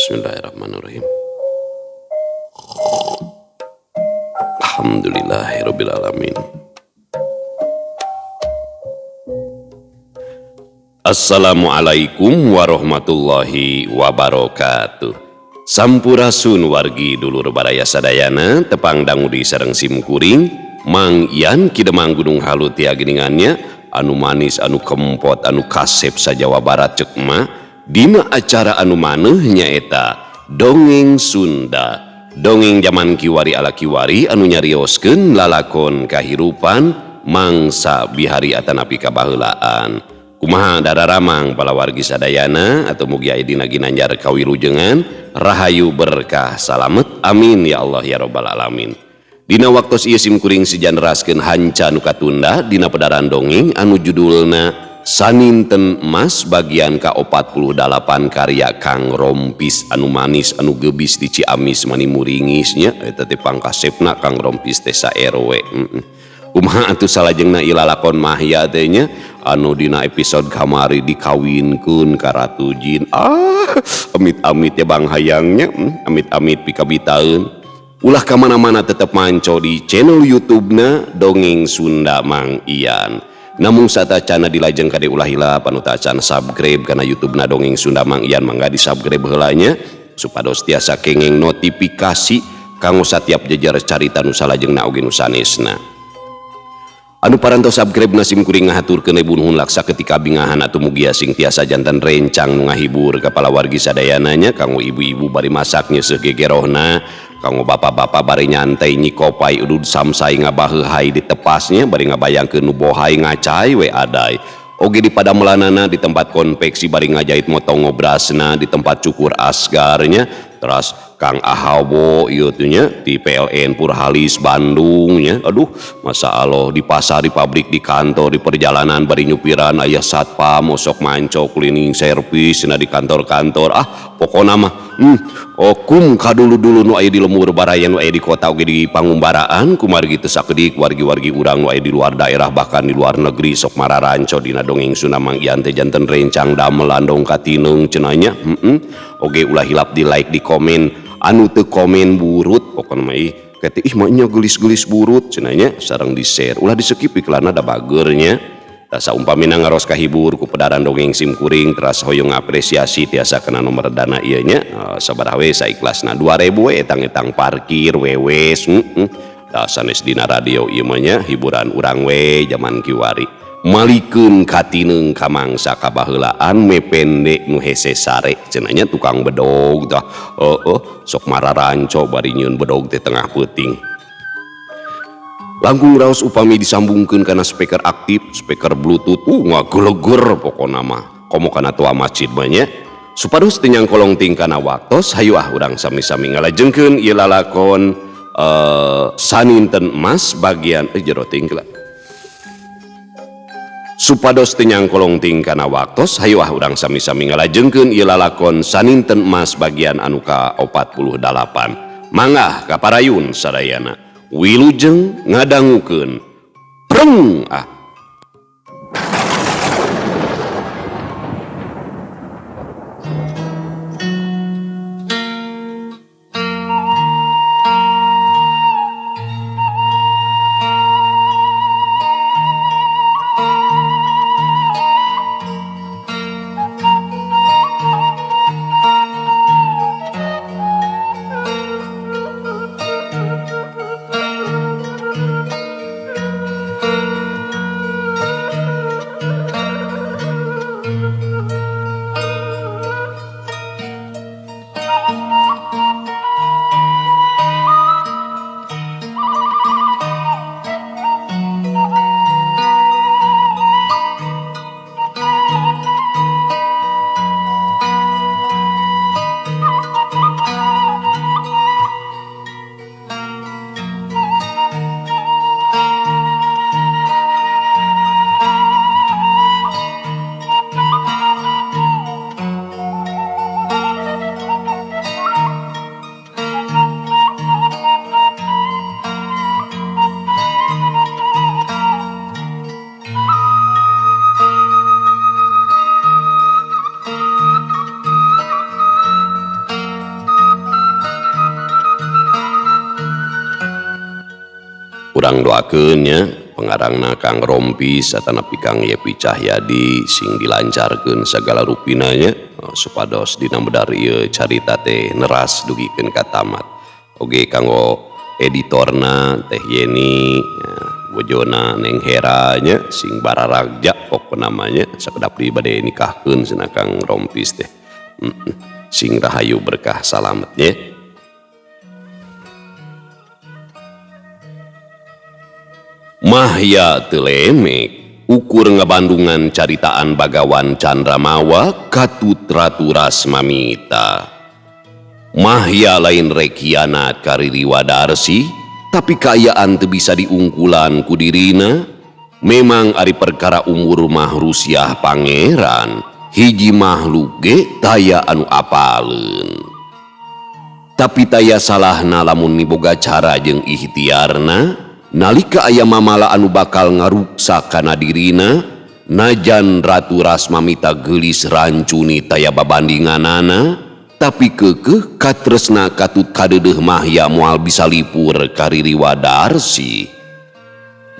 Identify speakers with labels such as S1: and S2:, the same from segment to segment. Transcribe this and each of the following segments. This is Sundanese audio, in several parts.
S1: Bismillahirrahmanirrahim. Alhamdulillahirabbil alamin. Assalamualaikum warahmatullahi wabarakatuh. Sampurasun wargi dulur baraya sadayana tepang dangudi sareng simkuring Mang Ian Kidemang Gunung Halut ya geningannya anu manis anu kempot anu kasep sa Jawa Barat cek mah dina acara anu maneh nyaeta dongeng Sunda. Dongeng zaman kiwari ala kiwari anu nyarioskeun lalakon kahirupan mangsa bihari atanapi kabaheulaan. Kumaha dararamang pala wargi sadayana atau mugi aya dina ginanjar kawilujengan rahayu berkah salamet amin ya Allah ya rabbal alamin. Dina waktos ieu simkuring sijanraskeun hanca nu katunda dina pedaran dongeng anu judulna Saninten Emas bagian ka-48 karya Kang Rompis anu manis anu gebis di Ciamis mani muringisnya eta teh pangkasepna Kang Rompis teh sa RW. Kumaha atuh salajengna ilalakon mahya teh nya anu dina episode kamari dikawinkeun ka Ratu Jin. Amit-amit ya Bang Hayangnya, amit-amit pikabitaeun. Ulah ka mana-mana tetep manco di channel YouTube-na Dongeng Sunda Mang Ian. Namun satacana dilajeng kade ulah hilap anu tacan subscribe kana YouTube-na Dongeng Sunda Mang Ian mangga di subscribe heula nya supados tiasa kenging notifikasi kanggo satiap jejer carita nu salajengna oge nu sanesna. Anu parantos subscribe na simkuring ngahaturkeun ibu nuhun laksa ketika bingahan atuh mugia sing tiasa jantan rencang nu ngahibur kepala wargi sadayana nya kanggo ibu-ibu bari masaknya segegerohna kanggo bapak-bapak bari nyantai nyikopai udud samsai ngabaheuhai di tepasnya bari ngabayangkeun nu bohai ngacai we adai oge di padamelanana di tempat konveksi bari ngajait motong ngobrasna di tempat cukur asgarnya terus Kang Ahabo ieu teh nya di PLN Purhalis Bandung nya aduh masa Allah di pasar di pabrik di kantor di perjalanan bari nyupiran aya satpam osok manco cleaning service na di kantor-kantor pokona mah okum kadulu-dulu nu aya di lemur baraya nu aya di kota oge di pangumbaraan kumargi teu sakedik wargi-wargi urang nu aya di luar daerah bahkan di luar negeri sok mararanco dina Dongeng Sunda Mang Ian teh janten rencang damel andong katinung cenah nya oge ulah hilap di like di komen anu teu komen burut pokona mah kete mah nya gelis-gelis burut cenah nya sareng di share ulah di skip iklanna da bageurnya tasa umpamina ngaros kahibur ku pedaran dongeng simkuring teras hoyong apresiasi tiasa kena nomor dana ieu nya sabaraha we saiklasna 2000 we etang-etang parkir wewes da sanes dina radio ieu mah nya hiburan urang we zaman kiwari malikeun katineung ka mangsa kabaheulaan me pendek nu hese sare cenah nya tukang bedog tah sok mararanco bari nyieun bedog teh tengah peuting langkung raos upami disambungkeun kana speaker aktif speaker bluetooth ngageleger pokona mah komo kana tua masjid mah nya supados teu nyangkolong ting kana waktos hayu urang sami-sami ngalajengkeun ieu lalakon Saninten Emas bagian jero ting supados teu nyangkolong ting kana waktos hayu urang sami-sami ngalajengkeun ieu lalakon Saninten Emas bagian anu ka-48 mangga kaparayun sadayana wilujeng ngadangukeun preng urang doakeunnya pengarangna Kang Rompis satanapi Kang Yepi Cahyadi sing dilancarkeun sagala rupinanya supados dina medar ieu carita teh neras dugikeun ka tamat. Oge kanggo editorna Teh Yeni, bojona Neng Hera nya sing bararagja pokona namanya sakedap deui bade nikahkeun cenah Kang Rompis teh. Sing rahayu berkah salamet nya. Mahya teu lemek ukur ngabandungan caritaan Bagawan Candramawa katut Ratu Rasmamita. Mahya lain rekiana kariri Wadarsi, tapi kaayaan teu bisa diungkulan ku dirina. Memang ari perkara umur mah rusiah pangeran, hiji makhluk ge taya anu apaleun. Tapi taya salahna lamun miboga cara jeung ikhtiarna, nalika aya mamala anu bakal ngaruksa kana dirina, najan Ratu Rasmamita geulis rancuni taya babandinganana, tapi keukeuh katresna katut kadeudeuh Mahya moal bisa lipur kariri Wadarsi.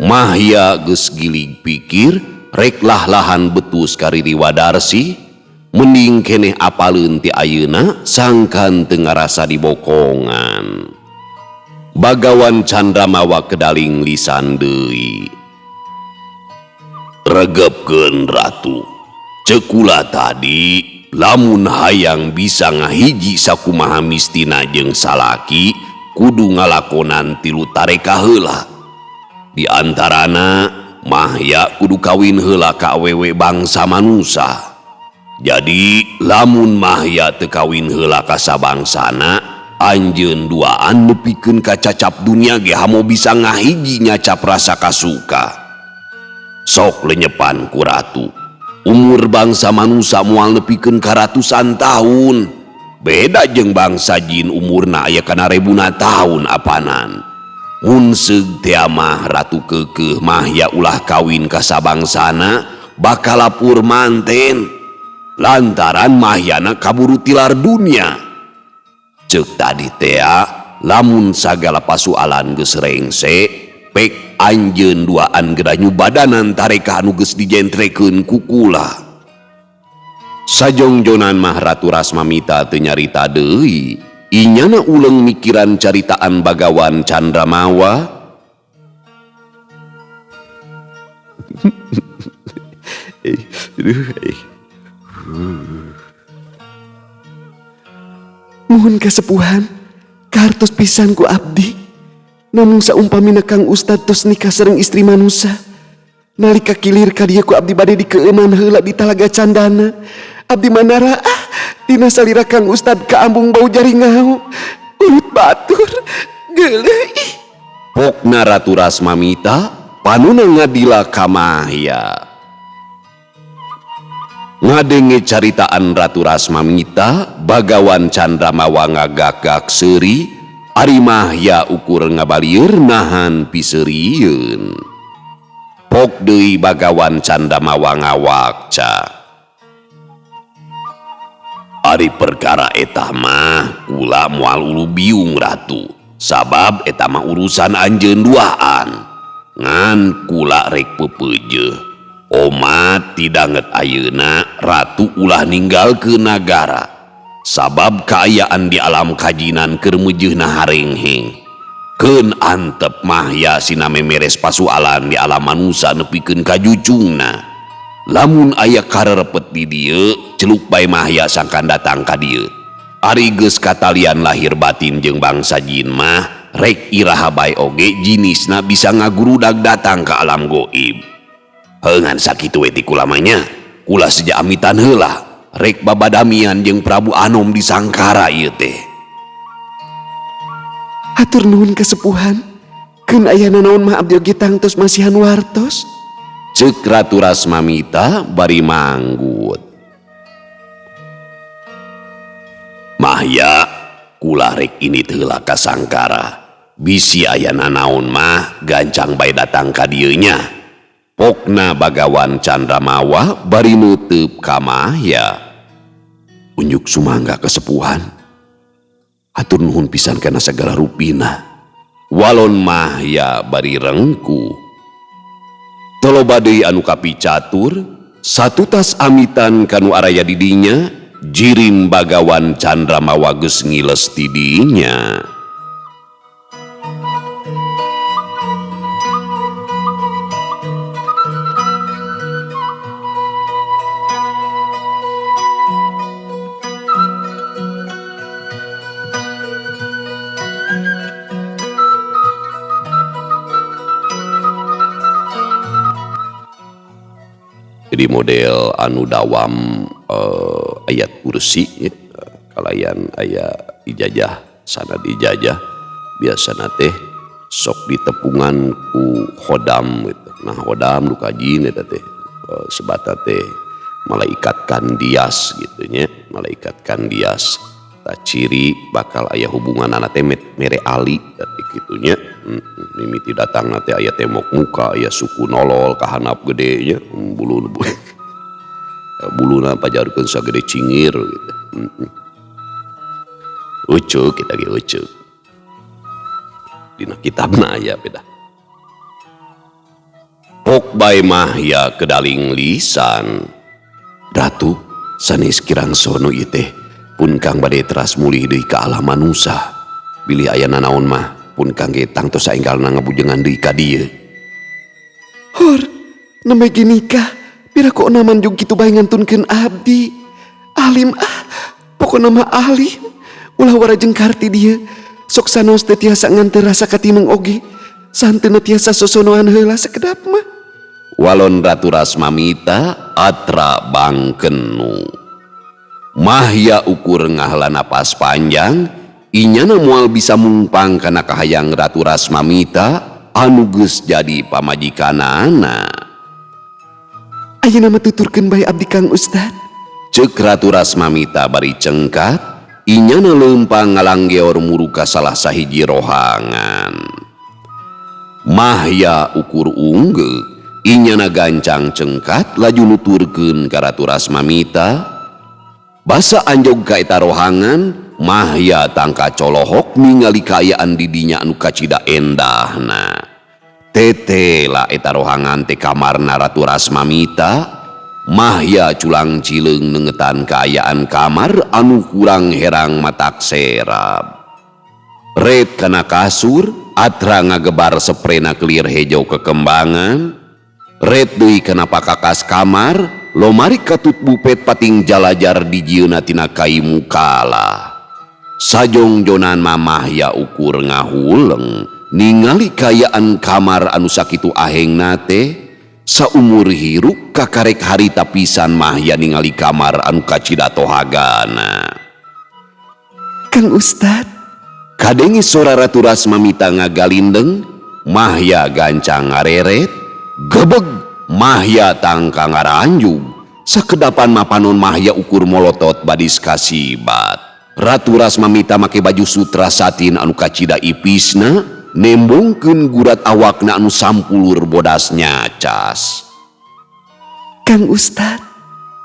S1: Mahya geus gilig pikir rek lah-lahan betus kariri Wadarsi, mending keneh apaleun ti ayeuna sangkan teu ngarasa dibokongan. Bagawan Candramawa kedaling lisan deui. Regepkeun Ratu, cekula tadi lamun hayang bisa ngahiji sakumaha mistina jeung salaki kudu ngalakonan 3 tareka heula. Di antarana Mahya kudu kawin heula ka awewe bangsa manusa. Jadi lamun Mahya teu kawin heula ka sabangsana, anjeun duaan nepikeun ka cacap dunia ge hamo bisa ngahiji nyacap rasa kasuka. Sok lenyepan ku Ratu, umur bangsa manusia moal nepikeun ka ratusan tahun. Beda jeung bangsa jin umurna aya kana rebuna tahun apanan. Mun seug teh mah Ratu keukeuh Mahya ulah kawin ka sabangsana bakal lapur manten. Lantaran Mahyana kaburu tilar dunia. Ceuk tadi teh lamun sagala pasualan geus rengse, pek anjeun duaan gedanyu badanan tareka anu geus dijentrekeun ku kula. Sajongjonan mah Ratu Rasmamita teu nyarita deui, inyana uleng mikiran caritaan Bagawan Candramawa.
S2: Mohon kasepuhan kahartos pisan ku abdi, namun saumpamina Kang Ustad tos nikah sareng istri manusia, nalika kilir ka dieu ku abdi bade dikeuman heula di Talaga Candana. Abdi manara dina salira Kang Ustad kaambung bau jari ngau urut batur geuleuh.
S1: Pokna Ratu Rasmamita panuna ngadila ka Mahya. Ngadenge caritaan Ratu Rasmamita, Bagawan Candramawa ngagagak seuri, ari Mahya ukur ngabalieur nahan piseurieun. Pok deui Bagawan Candramawa ngawakca. Ari perkara eta mah kula moal ulu biung Ratu, sabab eta mah urusan anjeun duaan. Ngan kula rek pepeujeuh, Omat tidanget ayeuna Ratu ulah ninggal ke nagara, sabab kaayaan di alam kajinan keur meujeuhna harengheng. Keun antep Mahya sina memeres pasualan di alam manusia nepikeun ka jucungna. Lamun aya karerepet di dieu, celuk bae Mahya sangkan datang ka dieu. Ari geus katalian lahir batin jeung bangsa jin mah, rek iraha bae oge jinisna bisa ngagurudag datang ka alam goib. Heungan sakitu we ti kula mah nya, kula sejak amitan heula rek babadamian jeung Prabu Anom di Sangkara ieu teh.
S2: Hatur nuhun kasepuhan, keun ayana naon mah abdi oge tangtos masihan wartos.
S1: Ceuk Ratu Rasmamita bari manggut. Mahya, kula rek ini heula ka Sangkara. Bisi ayana naon mah gancang bae datang ka dieu nya. Pokna Bagawan Candramawa bari nutup ka Mahya. Unjuk sumangga kasepuhan, hatur nuhun pisan kana sagala rupina. Walon Mahya bari rengku. Toloba deui anu kapicatur, satu tas amitan kanu araya didinya, jirim Bagawan Candramawa geus ngiles ti dinya. Jadi model anu dawam ayat kursi ya. Kalayan aya ijajah sana dijajah biasana teh sok ditepungan ku hodam gitu. Nah hodam nu kajin eta teh sebata teh malaikat kandias gitu nya, malaikat kandias. Tak ciri bakal aya hubungan anak teh mere ali tapi gitunya. Mimiti datang nanti aya temok muka, aya suku nolol kahanap gede nya, buluna pajarkeun sagede cingir gitu. Ucuk kita ge ucuk. Dina kitabna aya beda. Pok bae Mahya kedaling lisan. Ratu sanes kirang sono ieu teh pun kang bade teras mulih deui ka alam manusa. Bilih aya nanaon mah pun kangge tangtos saenggalna ngabujengan deui ka dieu.
S2: Hor, namanya ginikah, pira kok naman jug kitu bae ngantunkeun abdi. Alim pokona mah alim. Ulah warajeng karti dieu, sok sanos teh tiasa nganteur rasa katineng oge. Santeuna tiasa sosonoan heula sakedap mah.
S1: Walon Ratu Rasmamita atra bangkenu. Mahya ukur ngahela napas panjang, inyana moal bisa mungpang kana kahayang Ratu Rasmamita anu geus jadi pamajikanana.
S2: Ayeuna mah tuturkeun bae abdi Kang Ustad.
S1: Ceuk Ratu Rasmamita bari cengkat, inyana leumpang ngalanggeor muru ka salah sahiji rohangan. Mahya ukur unggeu, inyana gancang cengkat laju nuturkeun ka Ratu Rasmamita. Basa anjog ka eta rohangan, Mahya tangka colohok ningali kaayaan di dinya anu kacida endahna. Tetela eta rohangan teh kamarna Ratu Rasmamita. Mahya culang cileung nengetan kaayaan kamar anu kurang herang matak serab. Red kana kasur, atra ngagebar seprena kelir hejo kekembangan. Red deui kana pakakas kamar, lomari katut bupet pating jalajar di jieuna tina kai mukala. Sajongjonan Mahya ukur ngahuleng ningali kaayaan kamar anu sakitu ahengna teh. Saumur hiruk kakarek harita pisan Mahya ningali kamar anu kacida tohagana.
S2: Kang Ustad,
S1: Kadenge sora Ratu Rasmamita ngagalindeng, Mahya gancang ngareret, gebeg Mahya tangka ngaranjug. Sakedapan mapanon Mahya ukur molotot badis kasibat. Ratu Rasmamita make baju sutra satin anu kacida ipisna, nembongkeun gurat awakna anu sampulur bodas nyacas.
S2: Kang Ustad,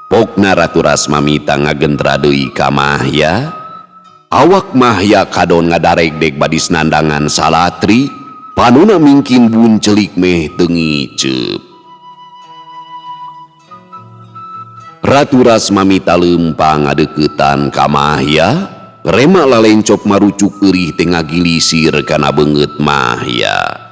S1: Pokna Ratu Rasmamita ngagentra deui ka Mahya. Awak Mahya kadon ngadaregdeg badis nandangan salatri, panuna mingkin buncelik meh teu ngiceup. Ratu Rasmamita leumpang ngadeuketan ka Mahya, rema lalencop marucuk eurih teh ngagilisir kana beungeut Mahya.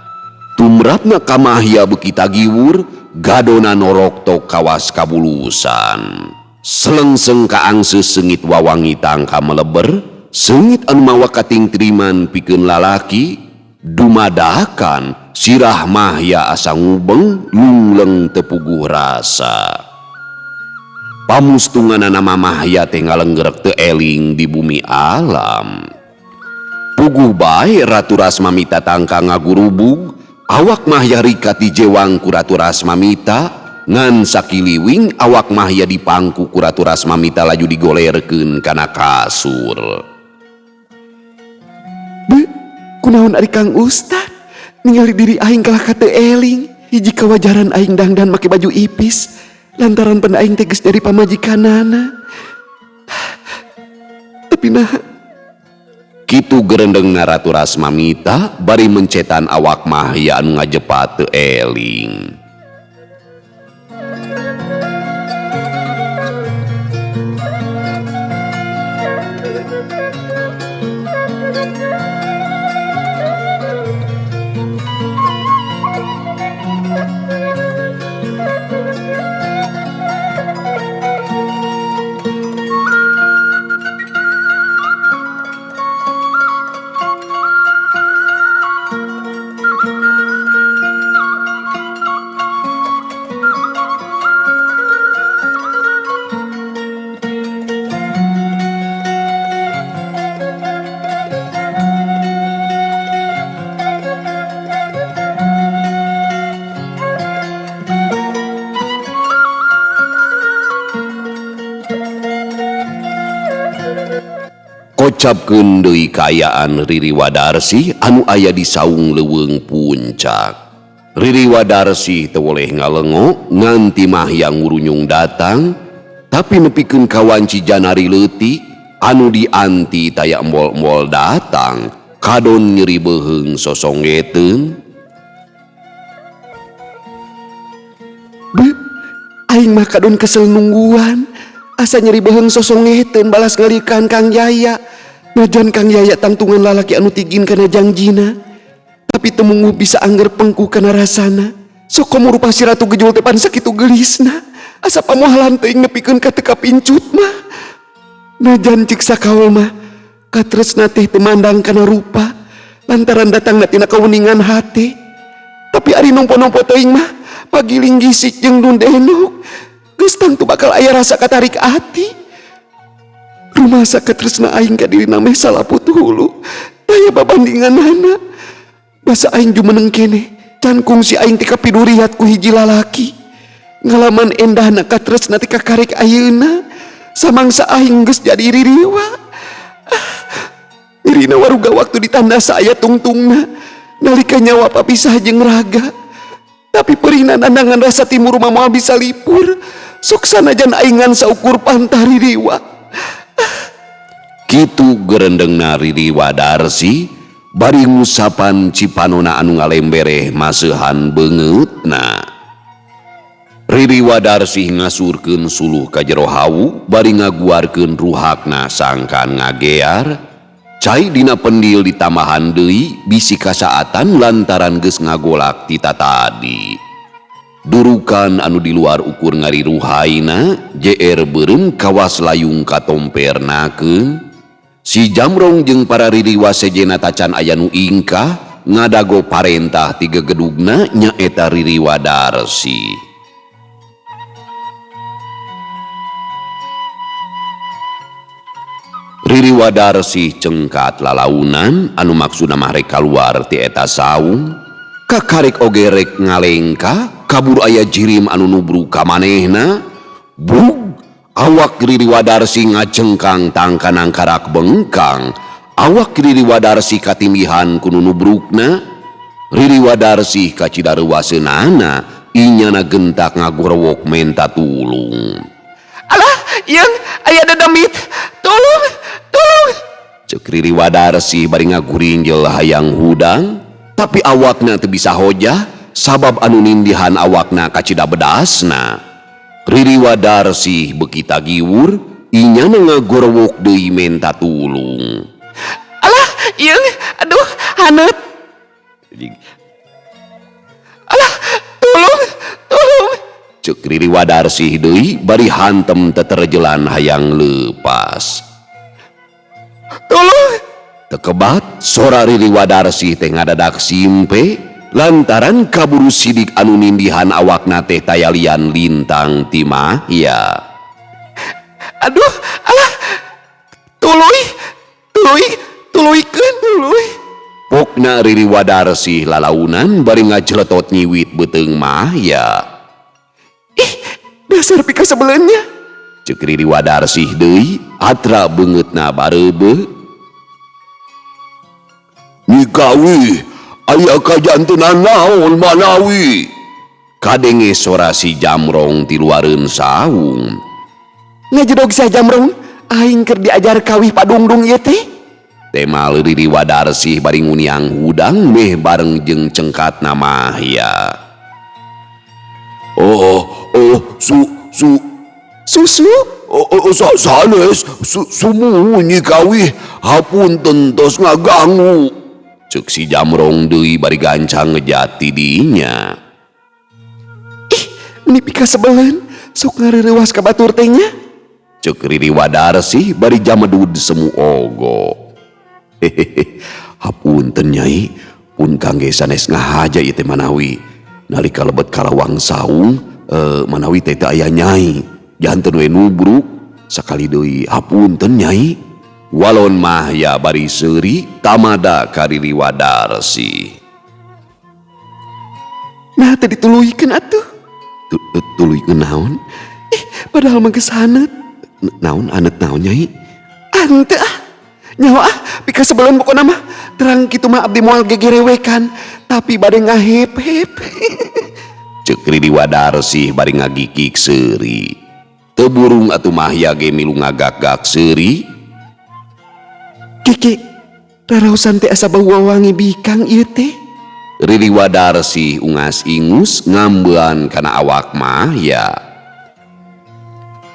S1: Tumrapna ka Mahya beuki tagiwur, gadona norok tok kawas kabulusan. Selengseng kaangseus seungit wawangi tangka meleber, seungit anu mawa kating triman pikeun lalaki, dumadakan sirah Mahya asa ngubeng lungleng teu puguh rasa. Pamustungan nama Mahya teh ngalenggerek teu eling di bumi alam. Puguh bae Ratu Rasmamita tangka ngagurubug, awak Mahya rikat di jewang ku Ratu Rasmamita, ngan sakiliwing awak Mahya dipangku ku Ratu Rasmamita laju digolerkeun kana kasur.
S2: kunaon ari Kang Ustad? Ningali diri aing kalah kate eling, hiji kawajaran aing dangdan make baju ipis. Lantaran pen aing teges dari pamajikanana. Tapi nah,
S1: Kitu gerendengna Ratu Rasmamita bari mencetan awak Mahya anu ngajepat teu eling. Kocapkeun deui kaayaan Riri Wadarsi anu aya di saung leuweung puncak. Riri Wadarsi teu boleh ngalengo nganti Mahya ngurunyung datang, tapi nepikeun kawanci janari leutik anu dianti taya embol-embol datang, kadon nyeri beuheung sosongeteun.
S2: Beuh, aing mah kadon kesel nungguan. Asa nyeri beuheung sosongeteun balas ngalihkan Kang Yaya. Najan Kang Yaya tangtungan lalaki anu tigin kana jangjina, tapi temunguh bisa angger pengku kana rasana. Sok komo rupa si Ratu Gejul teh pan sakitu gelisna. Asa pamohalan teuing nepikeun ka teu kapincut mah. Najan ceuk sakaul mah katresna teh teu mandang kana rupa lantaran datangna tina kauningan hate. Tapi ari nompo-nompo teuing mah pagiling gisik jeung dundenuk geus tangtu bakal aya rasa katarik ati. Rumah sakit tresna aing ka diri nameh salaput hulu taya babandinganana. Basa aing jumeneng kene can kungsi aing ti kapiduriat ku hiji lalaki. Ngalaman endahna ka tresna ti kakarek ayeuna samangsa aing geus jadi ririwa. Irina waruga waktu ditanda saya tungtungna nalika nyawa papisah jeung raga. Tapi perihna nandangan rasa timur mah moal bisa lipur. Sok sanajan aing ngan saukur pantah ririwa.
S1: Kitu gerendengna Riri Wadarsi bari ngusapan cipanona anu ngalembereh maseuhan beungeutna. Riri Wadarsi ngasurkeun suluh ka jero hawu bari ngaguarkeun ruhakna sangkan ngagear. Cai dina pendil ditambahan deui bisi kasaatan lantaran geus ngagolak tita tadi. Durukan anu di luar ukur ngariruhaina JR beureum kawas layung katompernakeun. Si Jamrong jeung para ririwa sejena tacan aya nu ingkah ngadago parentah ti gegedugna nyaeta Riri Wadarsi. Riri Wadarsi cengkat lalaunan anu maksudna mah rek kaluar ti eta saung. Kakarek oge rek ngalengka kabur aya jirim anu nubruk ka manehna. Brug! Awak Riri Wadarsi ngacengkang tangkanang karak bengkang. Awak Riri Wadarsi katimbihan kunu nubrukna. Riri Wadarsi kacidarewaseunana inyana gentak ngagorowok menta tulung.
S2: Alah, yang aya dadamit. Tolong, tolong.
S1: Ceuk Riri Wadarsi bari ngagurinjel hayang hudang, tapi awakna teu bisa hojah sabab anu nindihan awakna kacida bedasna. Riri Wadarsi beuki tagiwur inyana ngagorowok deui menta tulung.
S2: Alah, yang aduh haneut. Alah, tolong, tolong.
S1: Ceuk Riri Wadarsi deui bari hantem teterjelan hayang leupas.
S2: Tolong.
S1: Tekebat sora Riri Wadarsi teh ngadadak simpe lantaran kaburu sidik anu nindihan awakna teh tayalian lintang ti Mahya.
S2: Aduh, alah. Tuluikeun.
S1: Pokna Riri Wadarsi lalaunan bari ngajletot nyiwit beuteung Mahya.
S2: Ih, dasar pika sebelenya.
S1: Ceuk Riri Wadarsi deui atra beungeutna bareubeuh. Nikawi aya kajantenan naon manawi? Kadenge sora si Jamrong ti luareun saung.
S2: Ngajedog sa Jamrong, aing keur diajar kawih padungdung ieu teh.
S1: tema Riri Wadarsih bari nguniang hudang meh bareng jeung cengkatna Mahya.
S2: Susu?
S3: Sanes sumunyi kawih hapunten tos ngaganggu.
S1: Cek si Jamrong deui bari gancang ngejati dinya.
S2: Meni pika sebelen, sok ngarerewas ka batur teh nya.
S1: Cek Riri Wadarsih bari jamedud semu ogo.
S3: Hapunten Nyai, pun kangge sanes ngahaja ieu teh manawi nalika lebet kalawang saung manawi teh aya Nyai. Janten we nubruk sakali deui hapunten Nyai.
S1: Walon Mahya bari seuri tamada ka Riri Wadarsih.
S2: Nah teh dituluykeun atuh.
S3: Tuluykeun naon?
S2: Padahal mah geus haneut.
S3: Naon anet naon Nyai?
S2: Henteu ah. Nyawa pika sebelen pokona mah terang kitu mah abdi moal gegerewekan tapi bade ngahep-hep.
S1: Cek Riri Wadarsih bari ngagikik seuri. Teburung atuh Mahya ge milu ngagak-gak seuri.
S2: Kiki, raraosan teh asa bau wangi bikang ieu teh.
S1: Riri Wadarsih ungas ingus ngambean kana awak Mahya.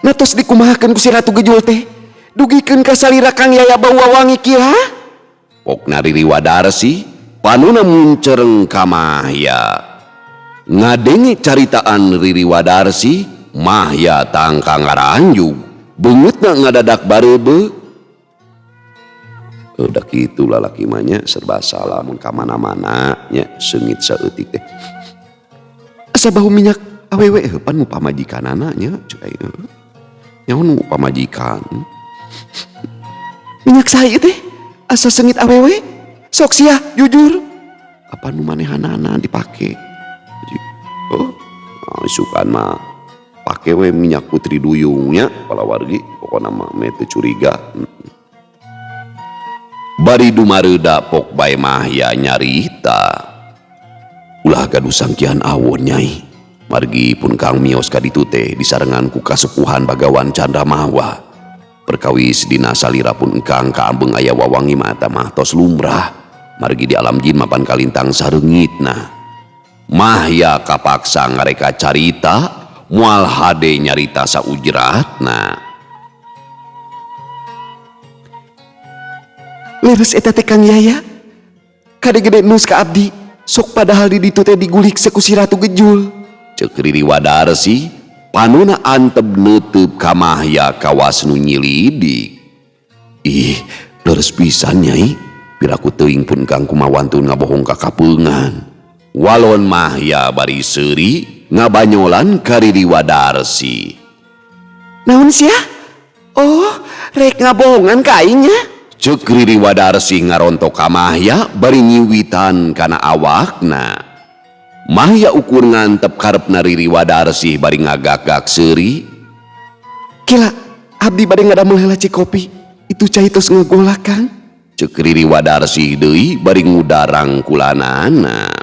S2: Natos dikumahakeun ku si Ratu Gejul teh. Dugikeun ka salira Kang Yaya bau wangi kieu.
S1: Pokna Riri Wadarsih panuna muncereng ka Mahya. Ngadenge caritaan Riri Wadarsih, Mahya tangka ngaranjug, beungeutna ngadadak barebe. Udah kitu lalaki mah nya serba salah mun ka mana-mana nya seungit saeutik teh.
S2: Asa bau minyak awewe
S3: Pan nu pamajikanana nya cek aya. Nyaon nu pamajikan?
S2: minyak saha teh? Asa seungit awewe? Sok sia jujur.
S3: Apa nu manehanana dipake?
S1: Isukan mah pake we minyak putri duyungnya kepala wargi pokokna mah teu curiga. Bari dumareuda pok bae Mahya nyarita.
S3: Ulah gaduh sangkihan awon Nyai. Margi pun Kang mios ka ditu teh disarengan ku kasepuhan Bagawan Candramawa. Perkawis dina salira pun engkang kaambeng aya wawangi mah eta mah tos lumrah. Margi di alam jin mapan kalintang sareungitna.
S1: Mahya kapaksa ngareka carita moal hade nyarita saujratna.
S2: Leres eta teh Kang Yaya. Kade gede nus ka abdi. Sok padahal di ditu teh digulik ku si Ratu Gejul.
S1: Cek Riri Wadarsih panuna antep neuteub ka Mahya kawas nu nyilidik.
S3: Ih, leres pisan Nyai. Piraku teuing pun Kang kumawantun ngabohong ka kapeungan.
S1: Walon Mahya bari seuri ngabanyolan ka Riri Wadarsih.
S2: Naon sia? Oh, rek ngabohongan ka aing nya.
S1: Cek Riri Wadarsih ngarontok ka Mahya bari nyiwitan kana awakna. Mahya ukur ngantep karepna Riri Wadarsih bari ngagak-gak seuri.
S2: Kila, abdi bade ngadamel heula cikopi. Itu cai tos ngegolak Kang.
S1: Cek Riri Wadarsih deui bari ngudarang kulanana.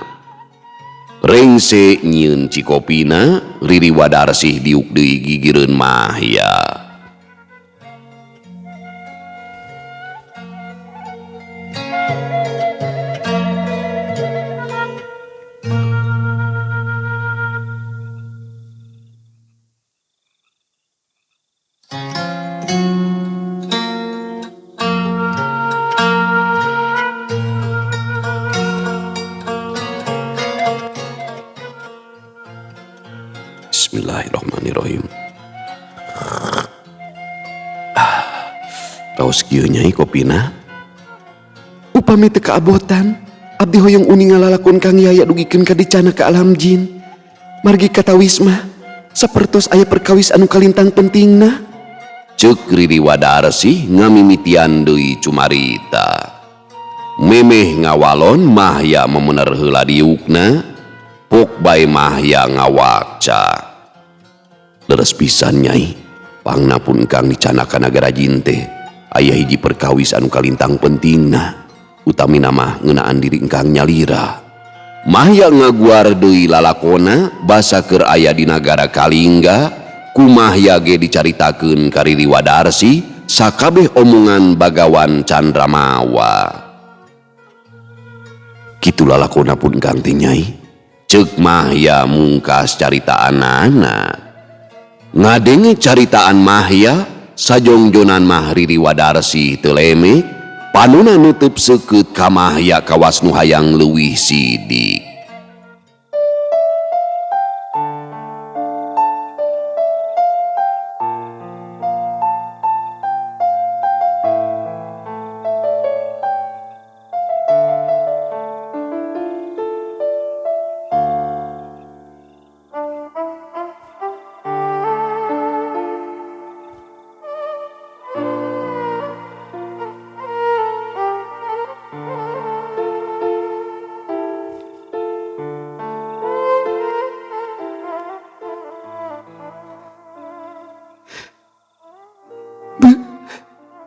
S1: Rengse nyieun cikopina, Riri Wadarsih diuk deui gigireun Mahya.
S3: Bismillahirrahmanirrahim. Raos kieu Nyai kopina.
S2: Upami teu kaabotan, abdi hoyong uning ngalalakon Kang Yaya dugikeun ka dicana ka alam jin. Margi katawis mah, sapertos aya perkawis anu kalintang pentingna.
S1: Cek Riri Wadarsih ngamimitian deui cumarita. Memeh ngawalon Mahya memener heula diukna, pok bae Mahya ngawakca.
S3: Leres pisan Nyai. Pangna pun Kang dicana ka nagara jin teh aya hiji perkawis anu kalintang pentingna. Utamina mah ngeunaan diri engkang nyalira.
S1: Mahya ngaguar deui lalakona basa keur aya di nagara Kalingga. Ku Mahya ge dicaritakeun ka Riri Wadarsih
S3: sakabeh omongan bagawan Candramawa. Kitu lalakona pun Kang teh Nyai. Ceuk Mahya mungkas caritaan anak. Ngadenge caritaan Mahya sajongjonan mah Riri Wadarsi teu lemek, panuna nutup seukeut ka Mahya kawas nu hayang leuwih sidik.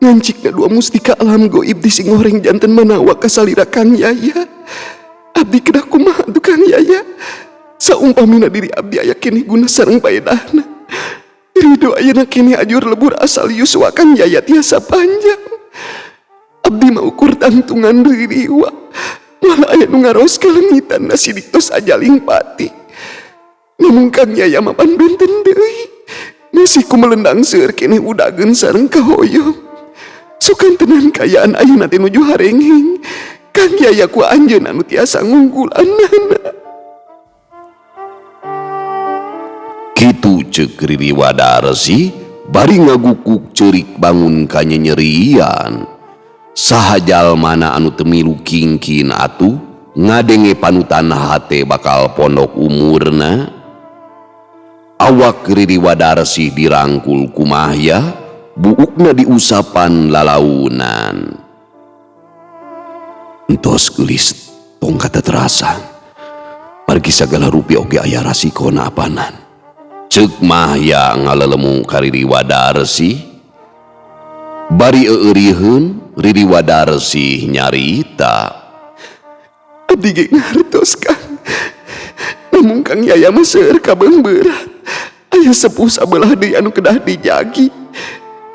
S2: Ngancikna dua mustika alam goib di singoreng janten manawa kasalira Kang Yaya. Abdi kedah kumaha tu Kang Yaya. Saumpamina diri abdi aya kini guna sareng paedahna. Ridho ayeuna kini ajur lebur asal yuswa Kang Yaya tiasa panjang. Abdi mah ukur tantungan ririwa. Malah aya nu ngaros kalengitan na sidik tos ajaling pati. Namun Kang Yaya mapan benten deui. Masih kumelendang seueur kene udageun sareng kahoyong. Sukan tenan kayaan ayeuna teh nuju harenghing. Kang Yaya ku anjeunna nu tiasa ngungkulanana.
S3: Kitu ceuk Riri Wadarsi bari ngagukuk ceurik bangun ka nyenyerian. Saha jalmana anu teu milu kingkin atuh ngadenge panutan hate bakal pondok umurna. Awak Riri Wadarsi dirangkul ku Mahya, buukna diusapan lalaunan. Entos geulis tong kata terasa. Margi sagala rupi oge aya rasikona apanan. Ceuk Mahya ngalelemu ka Riri Wadarsi. Bari eueurieun Riri Wadarsi nyarita.
S2: Abdi ge ngartos Kang. Namun Kang Yaya mah seueur kabeung berat. Aya sepuh sabelah deui anu kedah dijagi.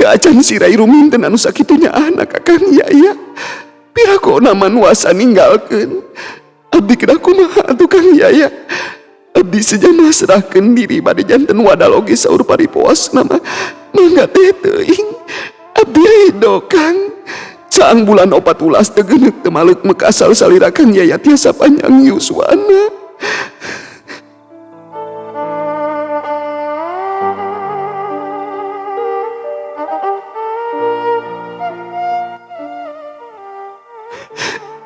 S2: Teu acan sirai ruminten anu sakitunya anak ka Kang Yaya. Pirakona manuasa ninggalkeun. Abdi kedah kumaha atuh Kang Yaya. Abdi sejamah serahkeun diri bade janten wadal oge saur paripoasna mah mangga teh teuing. Abdi ridho Kang. Saang bulan 14 teu geuneuk teu maleuk mekasal salira Kang Yaya tiasa panjang yuswana.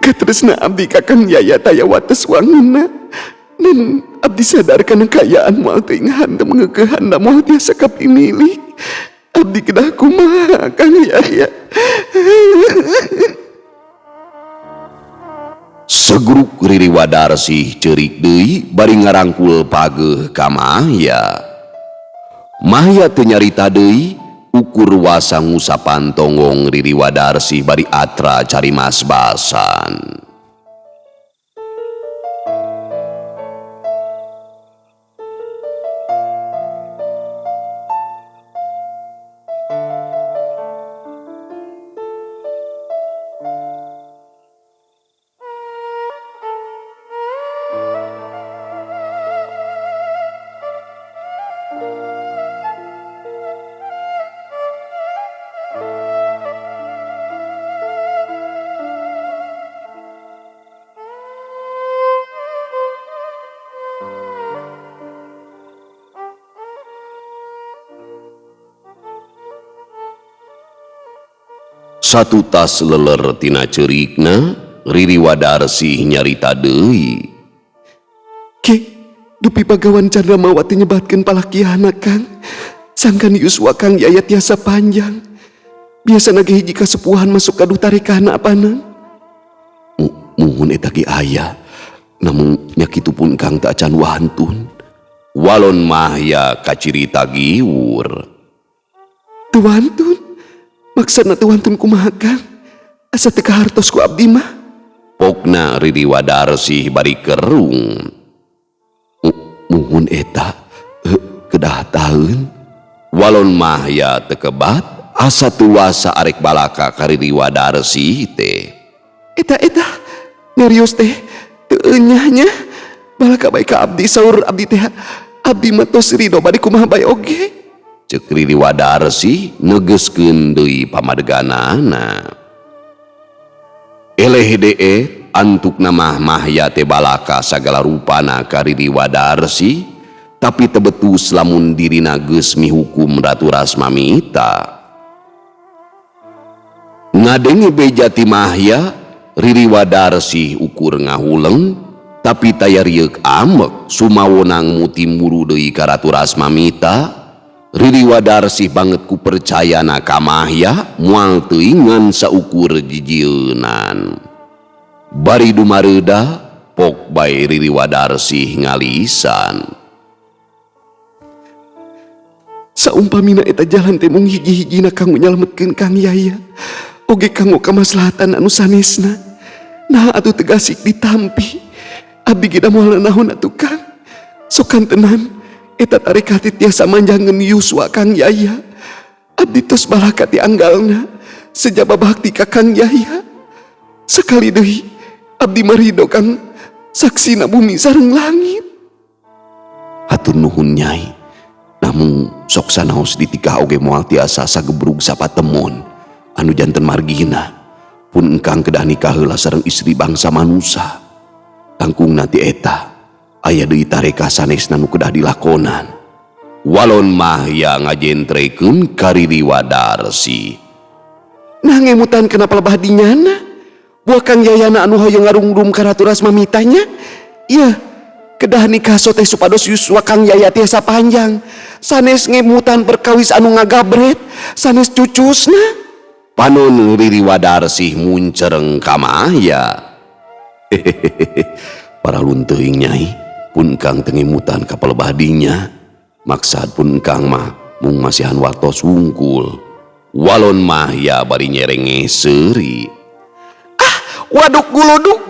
S2: Katresna abdi ka Kang Yaya taya wates wangunna. Dan abdi sadar kana kayaan moal teuing handem ngeukehan da moal tiasa kapimilik. Abdi kedah kumaha Kang Yaya.
S3: Segruk Riri Wadarsi ceurik deui bari ngarangkul pageuh ka Mahya. Mahya teu nyarita deui, ukur wasa ngusapan tonggong Riri Wadarsi bari atra cari mas basan. Satu tas leler tina ceurikna, Riri Wadarsi nyarita deui.
S2: Ki, dupi Bagawan Candramawa teh nyebatkeun palakiahna Kang. Sangkan yuswa Kang Yaya tiasa panjang. Biasana ge hiji kasepuhan masuk ka duta rekahna apanan.
S3: Muhun eta ge aya, namun nya kitu pun Kang teu acan wantun. Walon Mahya kacirita giwur.
S2: Teu wantun? Maksudna teu wantun kumaha Kang? Asa teu kahartos ku abdi mah.
S3: Pokna Riri Wadarsi bari kerung. Muhun eta kedah taeun. Walon Mahya teu kebat asa tuasa arek balaka kariri Wadarsi teh.
S2: Eta ngerius teh teu enyahnya balaka bae ka abdi saur abdi teh abdi mah tos ridho bade kumaha bae oge.
S3: Ceuk Riri Wadarsi negeskeun deui pamadeganana. Eleh dee antukna mah ya teh balaka sagala rupana ka Riri Wadarsi, tapi tebetus lamun dirina geus mihukum Ratu Rasmamita. Ngadenge beja ti mahya Riri Wadarsi ukur ngahuleng, tapi taya rieuk amek sumawonang muti muru deui ka Ratu Rasmamita. Riri Wadarsi banget ku percayana ka mahya moal teuing ngan saukur jijieunan. Bari dumareuda pok bae Riri Wadarsi ngalisan.
S2: Saumpamina eta jalan teh mung hiji-hijina kanggo nyalametkeun Kang Yaya, oge kanggo kamaslahatan anu sanesna. Nah atuh tegasik ditampi. Abdi ge da moal naon atuh Kang? Sokan tenan, eta tarekat tiasa manjangeun yuswa Kang Yaya. Abdi tos balaka ti anggalna, sejaba bakti ka Kang Yaya. Sakali deui abdi marido Kang saksina bumi sareng langit.
S3: Hatur nuhun Nyai. Namun sok sanaos ditikah oge moal tiasa sagebrug sapatemon anu janten margina pun engkang kedah nikah heula sareng istri bangsa manusia. Tangkungna ti eta aya deui tareka sanesna nu kedah dilakonan. Walon mahya ngajentrekeun ka Riri Wadarsi.
S2: Nah ngemutan kenapa lebah dinyana? Buah Kang Yayana anu hoyong ngarungdum ka Ratu Rasmamitanya? Iya, kedah nikah sote supados yuswa Kang Yaya tiasa panjang. Sanes ngemutan perkawis anu ngagabret, sanes cucusna.
S3: Panon Riri Wadarsi muncereng ka mahya. Para lunteuing Nyai, pun kang tengimutan ka palebah dinya. Maksad pun kang mah mung masihan wartos wungkul. Walon mahya bari nyerenge seuri.
S2: Waduk guluduk,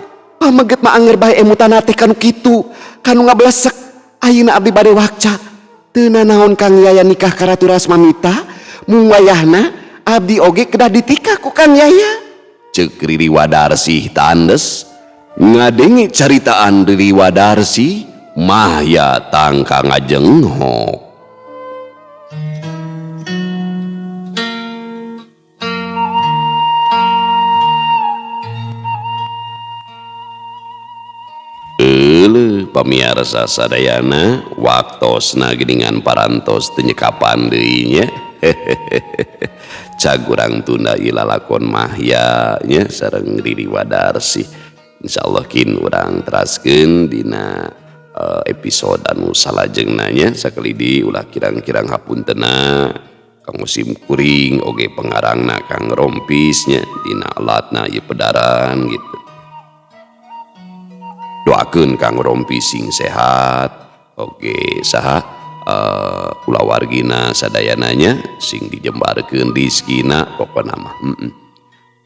S2: pameget mah anger bae emutan teh kanu kitu, kanu ngablesek. Ayeuna abdi bade wakca. Teu nanaon Kang Yaya nikah ka Ratu Rasmamita, mung wayahna abdi oge kedah ditikah ku Kang Yaya.
S3: Ceuk Riri Wadarsi tandes. Ngadenge caritaan Riri Wadarsi, mahya tangka ngajenghok. Pamiarsa sadayana waktosna geuningan parantos teu nyekapan deui nya. Cagurang tunda ilalakon mahya nya sareng Riri Wadarsi. Insyaallah kin urang teraskeun dina episode anu salajengna nya sakali di ulah kirang-kirang hapuntenna Kang Musim Kuring oge pengarangna Kang Rompis nya dina alatna ieu pedaran gitu. Doakeun Kang Rompis sing sehat oge saha kulawargina sadayananya sing dijembarkeun rizkina pokona mah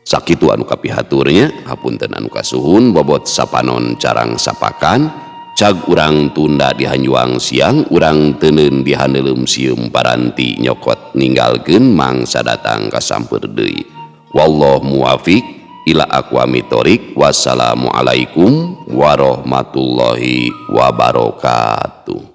S3: sakitu anu kapihaturnya hapunten anu kasuhun bobot sapanon carang sapakan cag urang tunda dihanjuang siang urang teuneun dihaneuleum sieum paranti nyokot ninggalkeun mangsa datang kasampeur deui wallahu muwafiq ila aqwamit thoriq. Wassalamualaikum warahmatullahi wabarakatuh.